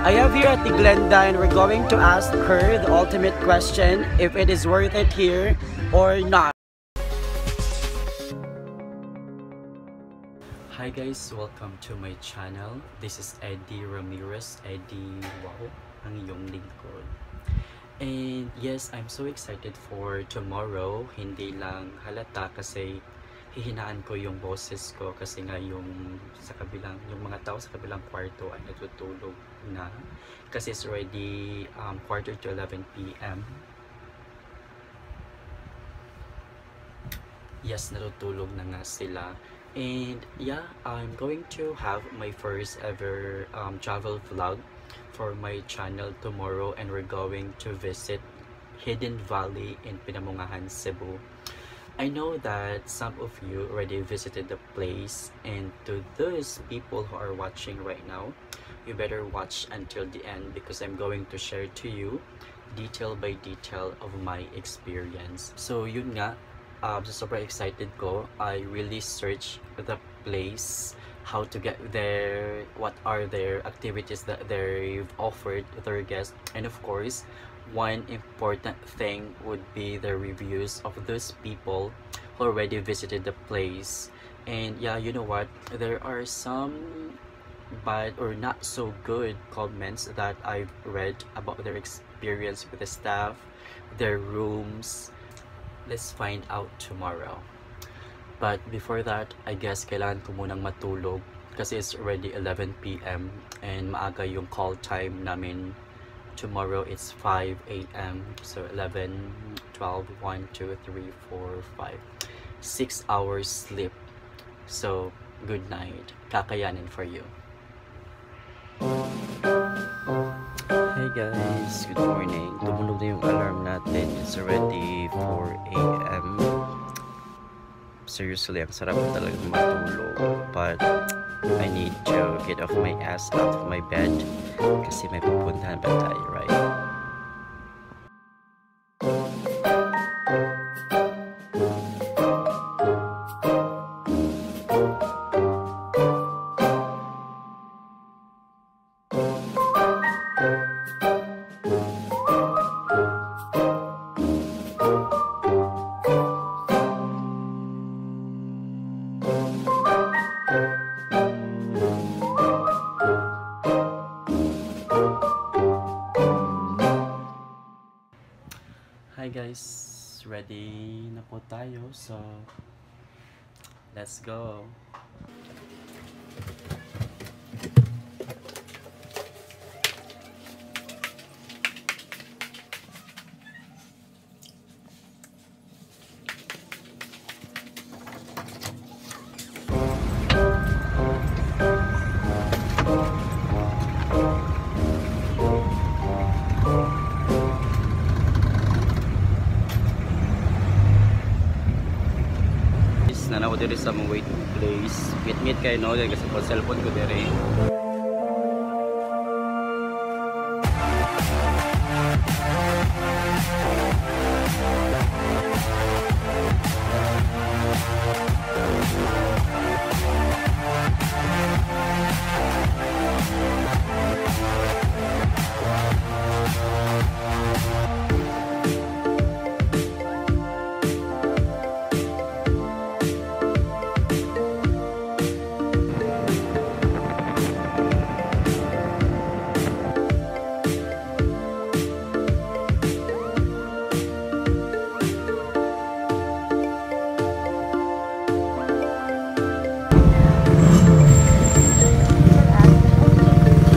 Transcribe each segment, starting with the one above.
I have here at the Glenda and we're going to ask her the ultimate question, if it is worth it here or not. Hi guys, welcome to my channel. This is Eddie Ramirez. Eddie, wow, ang iyong lingkod. And yes, I'm so excited for tomorrow. Hindi lang halata kasi hihinaan ko yung boses ko kasi nga yung mga tao sa kabilang kwarto ay natutulog na kasi it's already quarter to 11 p.m. Yes, natutulog na nga sila. And yeah, I'm going to have my first ever travel vlog for my channel tomorrow, and we're going to visit Hidden Valley in Pinamungahan, Cebu. I know that some of you already visited the place, and to those people who are watching right now, you better watch until the end because I'm going to share to you detail by detail of my experience. So yun nga, super excited ko. I really searched the place, how to get there, what are their activities that they've offered their guests, and of course one important thing would be the reviews of those people who already visited the place. And yeah, you know what, there are some bad or not so good comments that I've read about their experience with the staff, their rooms. Let's find out tomorrow. But before that, I guess kailangan ko munang matulog kasi it's already 11 p.m. and maaga yung call time namin. Tomorrow it's 5 a.m. So 11, 12, 1, 2, 3, 4, 5. 6 hours sleep. So good night. Kakayanin for you. Hey guys, good morning. Tumunog na yung alarm natin. It's already 4 a.m. Seriously, ang sarap talaga matulog. But I need to get off my ass out of my bed kasi may pupuntahan pa tayo, right? Hi guys, ready na po tayo, so let's go. Nanaw diri sa mga waiting place. Meet kayo no, kasi po cellphone ko diri.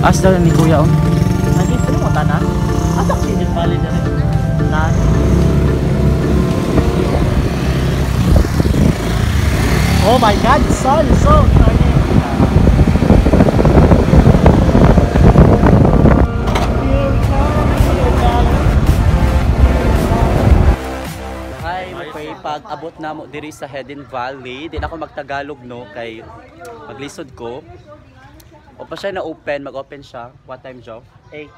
Asda ni Kuya on. Lagi pero mo tanan. Asa si Hidden Valley dere? Na. Oh my God, son, so pag-abot na mo diri sa Hidden Valley, di na ako magtagalog no kay maglisod ko. O pa siya na open, mag-open siya. What time, Joe? 8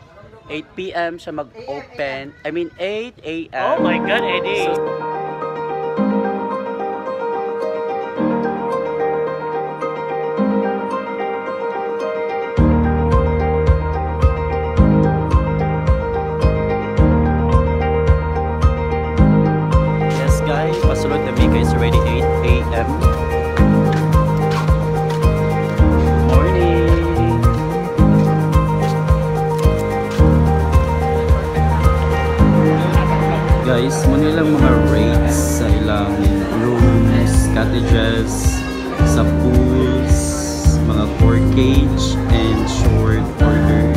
p.m. siya mag-open. I mean 8 a.m. Oh my God, Eddie! guys, muna ilang mga rates sa ilang rooms, cottages, sa pools, mga corkage, and short order.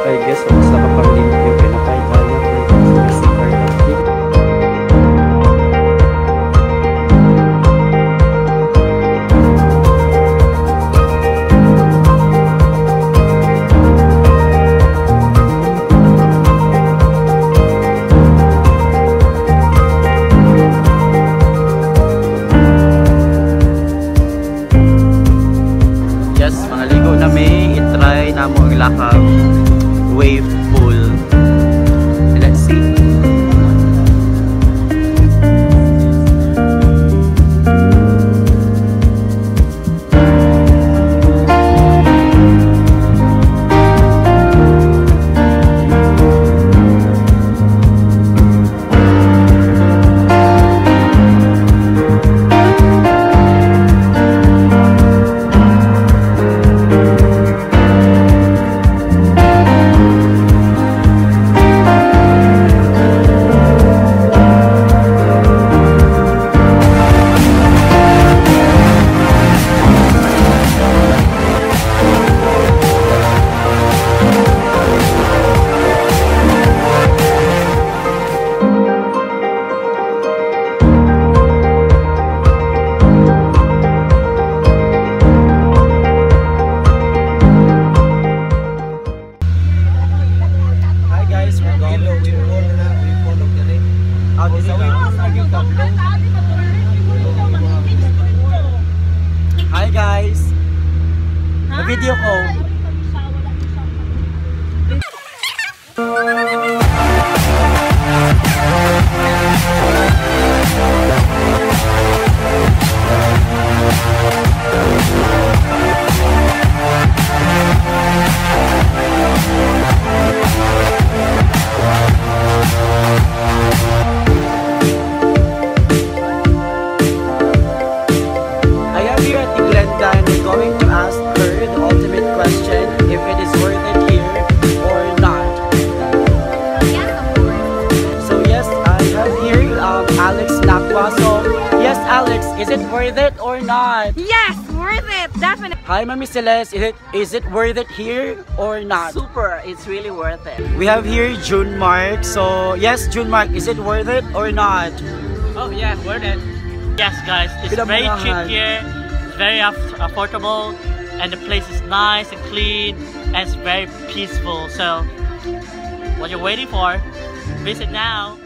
I guess mas nakapag-limit yung pinakay tayo for Christy Cardinal. Yes, mga ligo na may itry na mo ang lakang wave pool. Let's see. Hi guys! Na-video ko. Going to ask her the ultimate question, if it is worth it here or not. Yes, of course. So yes, I have here Alex Nakwa. So yes, Alex, is it worth it or not? Yes, worth it, definitely. Hi, Mami Celeste. Is it worth it here or not? Super, it's really worth it. We have here June Mark. So yes, June Mark, is it worth it or not? Oh yeah, worth it. Yes guys, it's very cheap here, it's very affordable, and the place is nice and clean, and it's very peaceful. So, what you're waiting for, visit now.